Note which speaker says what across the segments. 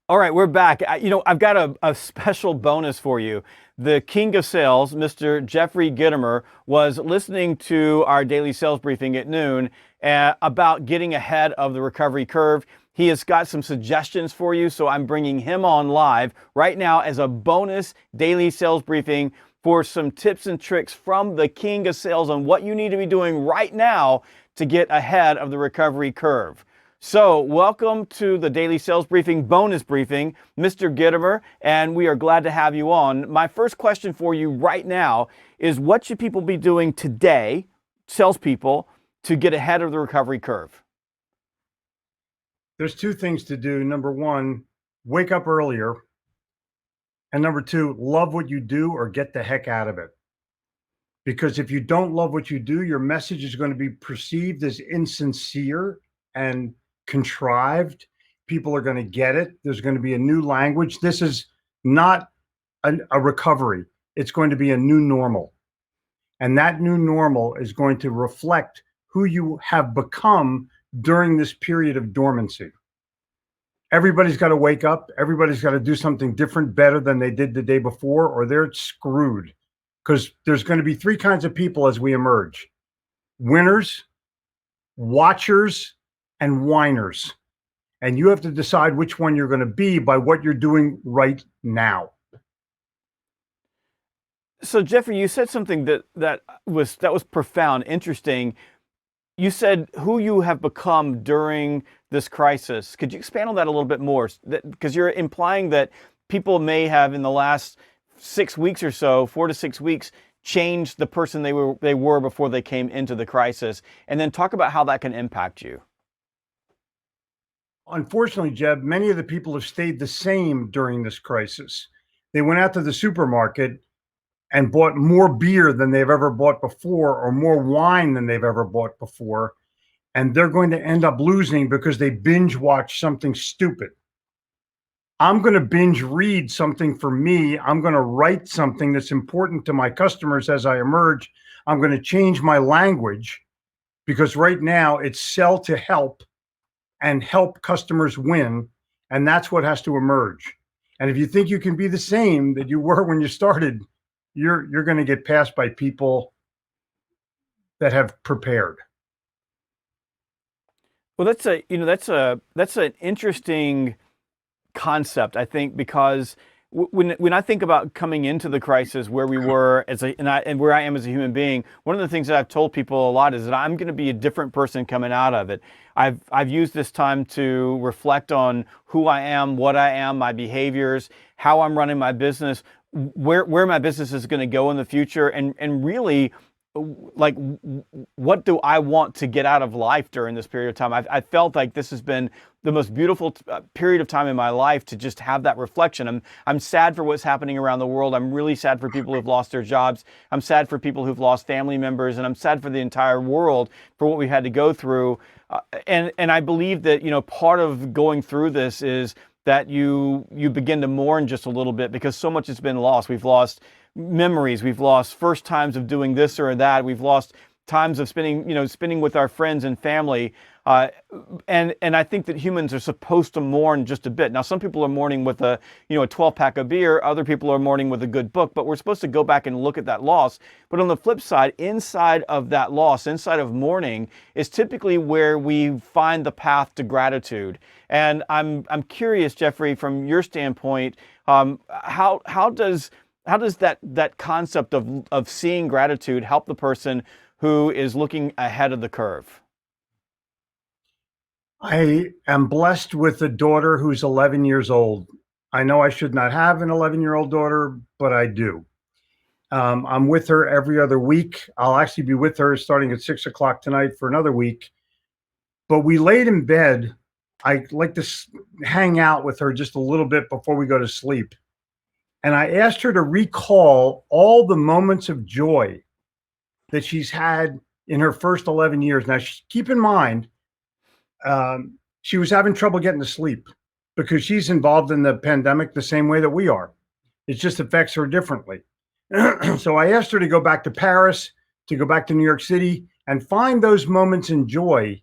Speaker 1: All right, we're back. I've got a special bonus for you. The king of sales, Mr. Jeffrey Gitomer, was listening to our daily sales briefing at noon about getting ahead of the recovery curve. He has got some suggestions for you, so I'm bringing him on live right now as a bonus daily sales briefing for some tips and tricks from the king of sales on what you need to be doing right now to get ahead of the recovery curve. So, welcome to the Daily Sales Briefing bonus briefing, Mr. Gitomer, and we are glad to have you on. My first question for you right now is what should people be doing today, salespeople, to get ahead of the recovery curve?
Speaker 2: There's two things to do. Number one, wake up earlier. And number two, love what you do or get the heck out of it. Because if you don't love what you do, your message is going to be perceived as insincere and contrived. People are going to get it. There's going to be a new language. This is not a recovery. It's going to be a new normal. And that new normal is going to reflect who you have become during this period of dormancy. Everybody's got to wake up. Everybody's got to do something different, better than they did the day before, or they're screwed. Because there's going to be three kinds of people as we emerge: winners, watchers, and whiners. And you have to decide which one you're going to be by what you're doing right now.
Speaker 1: So, Jeffrey, you said something that was profound, interesting. You said who you have become during this crisis. Could you expand on that a little bit more? Because you're implying that people may have, in the last 6 weeks or so, 4 to 6 weeks, changed the person they were before they came into the crisis, and then talk about how that can impact you.
Speaker 2: Unfortunately, Jeb, many of the people have stayed the same during this crisis. They went out to the supermarket and bought more beer than they've ever bought before, or more wine than they've ever bought before. And they're going to end up losing because they binge watch something stupid. I'm going to binge read something for me. I'm going to write something that's important to my customers as I emerge. I'm going to change my language, because right now it's sell to help and help customers win. And that's what has to emerge. And if you think you can be the same that you were when you started, you're going to get passed by people that have prepared.
Speaker 1: Well, that's an interesting concept, I think, because when I think about coming into the crisis, where we were and where I am as a human being, one of the things that I've told people a lot is that I'm going to be a different person coming out of it. I've used this time to reflect on who I am, what I am, my behaviors, how I'm running my business, where my business is going to go in the future, and really, like, what do I want to get out of life during this period of time? I felt like this has been the most beautiful period of time in my life to just have that reflection. I'm sad for what's happening around the world. I'm really sad for people who've lost their jobs. I'm sad for people who've lost family members, and I'm sad for the entire world for what we've had to go through. And I believe that, part of going through this is that you begin to mourn just a little bit, because so much has been lost. We've lost memories. We've lost first times of doing this or that. We've lost times of spending with our friends and family. And I think that humans are supposed to mourn just a bit. Now, some people are mourning with a 12-pack of beer. Other people are mourning with a good book. But we're supposed to go back and look at that loss. But on the flip side, inside of that loss, inside of mourning, is typically where we find the path to gratitude. And I'm curious, Jeffrey, from your standpoint, how does that concept of seeing gratitude help the person who is looking ahead of the curve?
Speaker 2: I am blessed with a daughter who's 11 years old. I know I should not have an 11-year-old daughter, but I do. I'm with her every other week. I'll actually be with her starting at 6 o'clock tonight for another week. But we laid in bed. I like to hang out with her just a little bit before we go to sleep. And I asked her to recall all the moments of joy that she's had in her first 11 years. Now, keep in mind, she was having trouble getting to sleep because she's involved in the pandemic the same way that we are. It just affects her differently. So I asked her to go back to Paris, to go back to New York City, and find those moments in joy.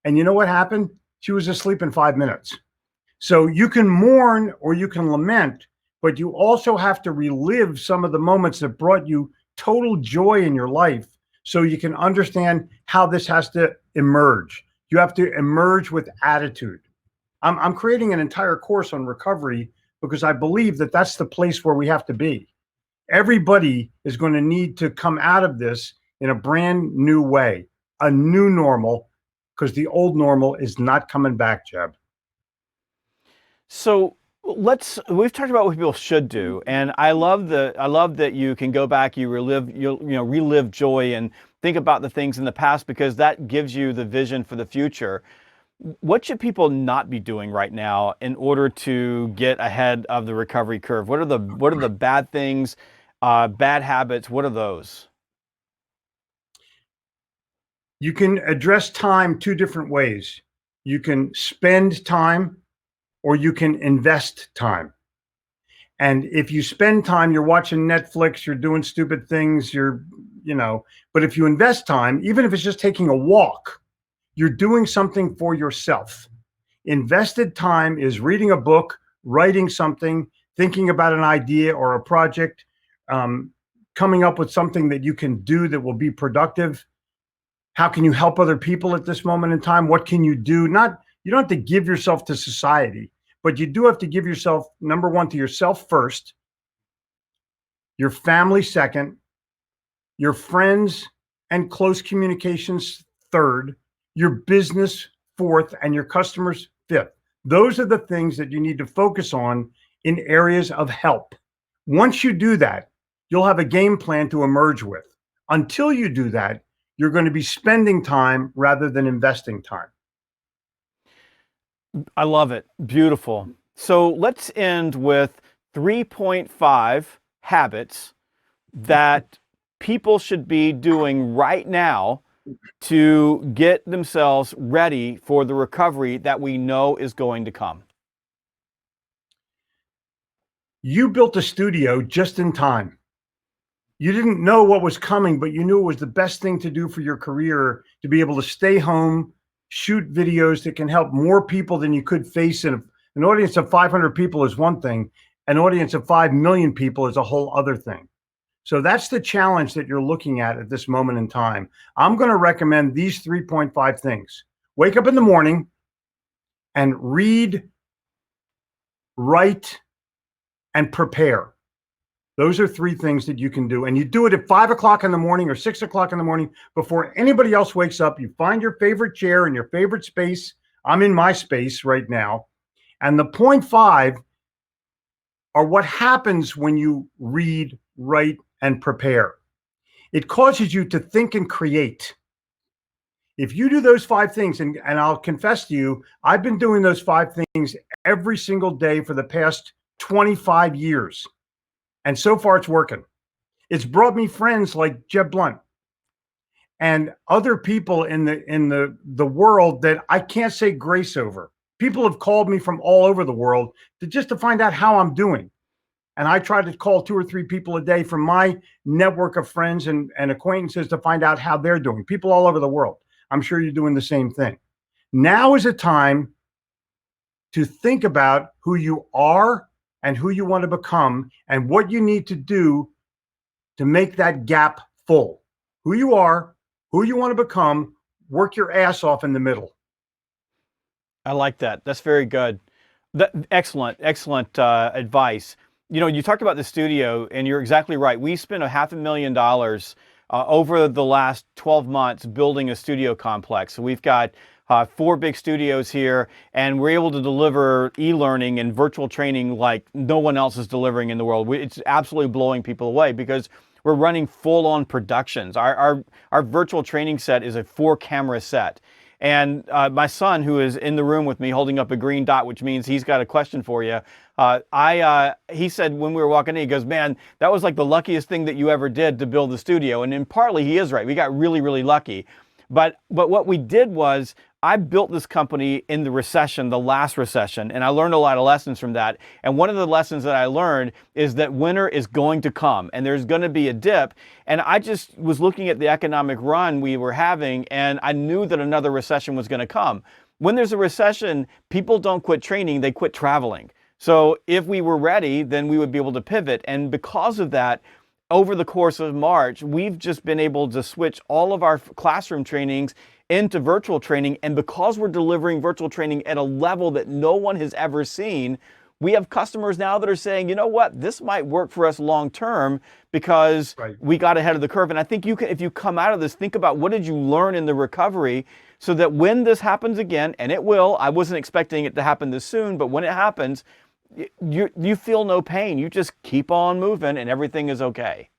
Speaker 2: And you know what happened? She was asleep in 5 minutes. So you can mourn or you can lament, but you also have to relive some of the moments that brought you total joy in your life so you can understand how this has to emerge. You have to emerge with attitude. I'm creating an entire course on recovery because I believe that that's the place where we have to be. Everybody is going to need to come out of this in a brand new way, a new normal, because the old normal is not coming back, Jeb.
Speaker 1: So we've talked about what people should do, and I love that you can go back, relive joy and think about the things in the past because that gives you the vision for the future. What should people not be doing right now in order to get ahead of the recovery curve? What are the bad things, bad habits? What are those?
Speaker 2: You can address time two different ways. You can spend time or you can invest time. And if you spend time, you're watching Netflix, you're doing stupid things, but if you invest time, even if it's just taking a walk, you're doing something for yourself. Invested time is reading a book, writing something, thinking about an idea or a project, coming up with something that you can do that will be productive. How can you help other people at this moment in time? What can you do? You don't have to give yourself to society, but you do have to give yourself, number one, to yourself first, your family second, your friends and close communications third, your business fourth, and your customers fifth. Those are the things that you need to focus on in areas of help. Once you do that, you'll have a game plan to emerge with. Until you do that, you're going to be spending time rather than investing time.
Speaker 1: I love it. Beautiful. So let's end with 3.5 habits that people should be doing right now to get themselves ready for the recovery that we know is going to come.
Speaker 2: You built a studio just in time. You didn't know what was coming, but you knew it was the best thing to do for your career to be able to stay home, shoot videos that can help more people than you could face in an audience of 500 people is one thing. An audience of 5 million people is a whole other thing. So that's the challenge that you're looking at this moment in time. I'm going to recommend these 3.5 things. Wake up in the morning and read, write, and prepare. Those are three things that you can do. And you do it at 5 o'clock in the morning or 6 o'clock in the morning before anybody else wakes up. You find your favorite chair in your favorite space. I'm in my space right now. And the 0.5 are what happens when you read, write, and prepare. It causes you to think and create. If you do those 5 things, and I'll confess to you, I've been doing those 5 things every single day for the past 25 years. And so far it's working. It's brought me friends like Jeb Blunt and other people in the world that I can't say grace over. People have called me from all over the world to find out how I'm doing. And I try to call 2 or 3 people a day from my network of friends and acquaintances to find out how they're doing. People all over the world. I'm sure you're doing the same thing. Now is a time to think about who you are and who you want to become and what you need to do to make that gap full. Who you are, who you want to become, work your ass off in the middle.
Speaker 1: I like that. That's very good. Excellent advice. You talked about the studio, and you're exactly right. We spent $500,000 over the last 12 months building a studio complex. So we've got 4 big studios here, and we're able to deliver e-learning and virtual training like no one else is delivering in the world. It's absolutely blowing people away because we're running full-on productions. Our virtual training set is a 4-camera set. And my son, who is in the room with me holding up a green dot, which means he's got a question for you, he said when we were walking in, he goes, "Man, that was like the luckiest thing that you ever did to build the studio." And partly he is right. We got really, really lucky. But what we did was I built this company in the recession, the last recession, and I learned a lot of lessons from that. And one of the lessons that I learned is that winter is going to come and there's going to be a dip. And I just was looking at the economic run we were having and I knew that another recession was going to come. when there's a recession, people don't quit training, they quit traveling. So if we were ready, then we would be able to pivot. And because of that, over the course of March, we've just been able to switch all of our classroom trainings into virtual training. And because we're delivering virtual training at a level that no one has ever seen, we have customers now that are saying, you know what, this might work for us long term because we got ahead of the curve. And I think you can, if you come out of this, think about what did you learn in the recovery so that when this happens again, and it will, I wasn't expecting it to happen this soon, but when it happens, you feel no pain. You just keep on moving and everything is okay.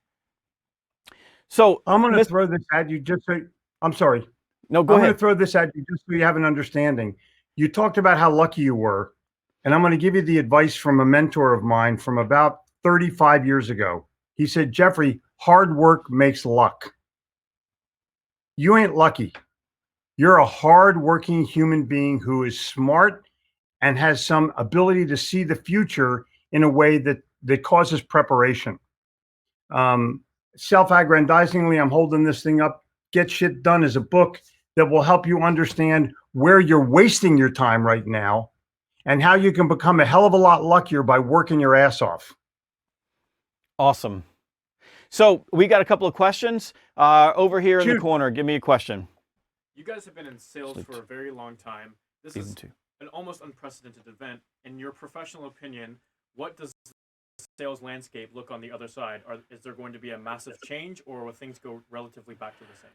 Speaker 1: So
Speaker 2: I'm going to throw this at you just so, I'm sorry.
Speaker 1: No, go ahead.
Speaker 2: I'm going to throw this at you just so you have an understanding. You talked about how lucky you were, and I'm going to give you the advice from a mentor of mine from about 35 years ago. He said, Jeffrey, hard work makes luck. You ain't lucky. You're a hard-working human being who is smart and has some ability to see the future in a way that causes preparation. Self-aggrandizingly, I'm holding this thing up. Get Shit Done is a book that will help you understand where you're wasting your time right now and how you can become a hell of a lot luckier by working your ass off.
Speaker 1: Awesome. So we got a couple of questions over here in the corner. Give me a question.
Speaker 3: You guys have been in sales for a very long time. This is an almost unprecedented event. In your professional opinion, what does the sales landscape look on the other side? Is there going to be a massive change, or will things go relatively back to the same?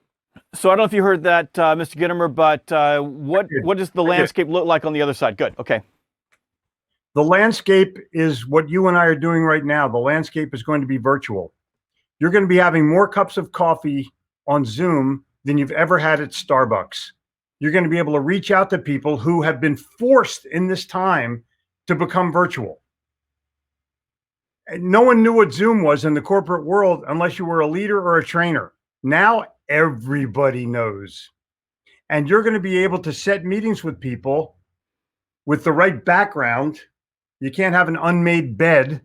Speaker 1: So I don't know if you heard that, Mr. Gitomer, but what does the landscape look like on the other side? Good. Okay.
Speaker 2: The landscape is what you and I are doing right now. The landscape is going to be virtual. You're going to be having more cups of coffee on Zoom than you've ever had at Starbucks. You're going to be able to reach out to people who have been forced in this time to become virtual. No one knew what Zoom was in the corporate world unless you were a leader or a trainer. Now everybody knows. And you're going to be able to set meetings with people with the right background. You can't have an unmade bed.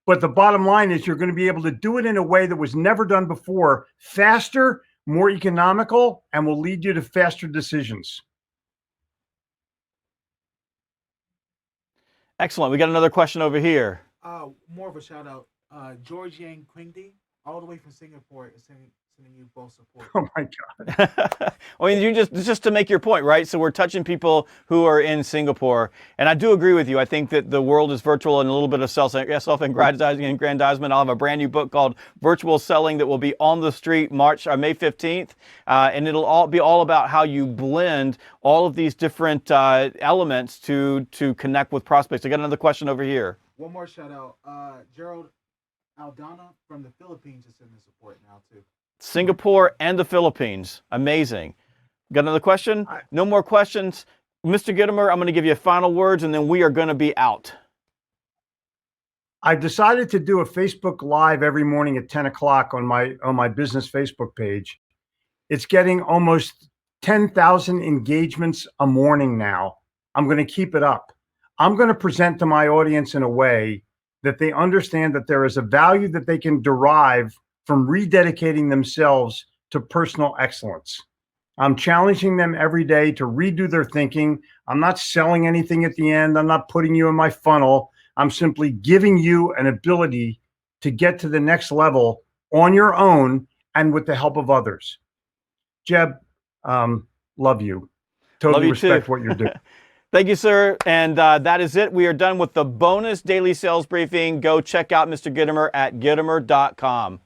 Speaker 2: But the bottom line is you're going to be able to do it in a way that was never done before, faster, more economical, and will lead you to faster decisions.
Speaker 1: Excellent. We got another question over here.
Speaker 4: More of a shout out. George Yang Quingdi, all the way from Singapore, is sending you both support.
Speaker 2: Oh my God.
Speaker 1: I mean, just to make your point, right? So we're touching people who are in Singapore. And I do agree with you. I think that the world is virtual and a little bit of self-aggrandizement. I'll have a brand new book called Virtual Selling that will be on the street May 15th. And it'll all be all about how you blend all of these different elements to connect with prospects. I got another question over here.
Speaker 4: One more shout out. Gerald Aldana from the Philippines is sending support now too.
Speaker 1: Singapore and the Philippines. Amazing. Got another question? No more questions. Mr. Gitomer, I'm going to give you final words and then we are going to be out.
Speaker 2: I've decided to do a Facebook Live every morning at 10 o'clock on my business Facebook page. It's getting almost 10,000 engagements a morning now. I'm going to keep it up. I'm going to present to my audience in a way that they understand that there is a value that they can derive from rededicating themselves to personal excellence. I'm challenging them every day to redo their thinking. I'm not selling anything at the end. I'm not putting you in my funnel. I'm simply giving you an ability to get to the next level on your own and with the help of others. Jeb, love you. Totally respect what you're doing.
Speaker 1: Thank you, sir. And that is it. We are done with the bonus daily sales briefing. Go check out Mr. Gitomer at Gitomer.com.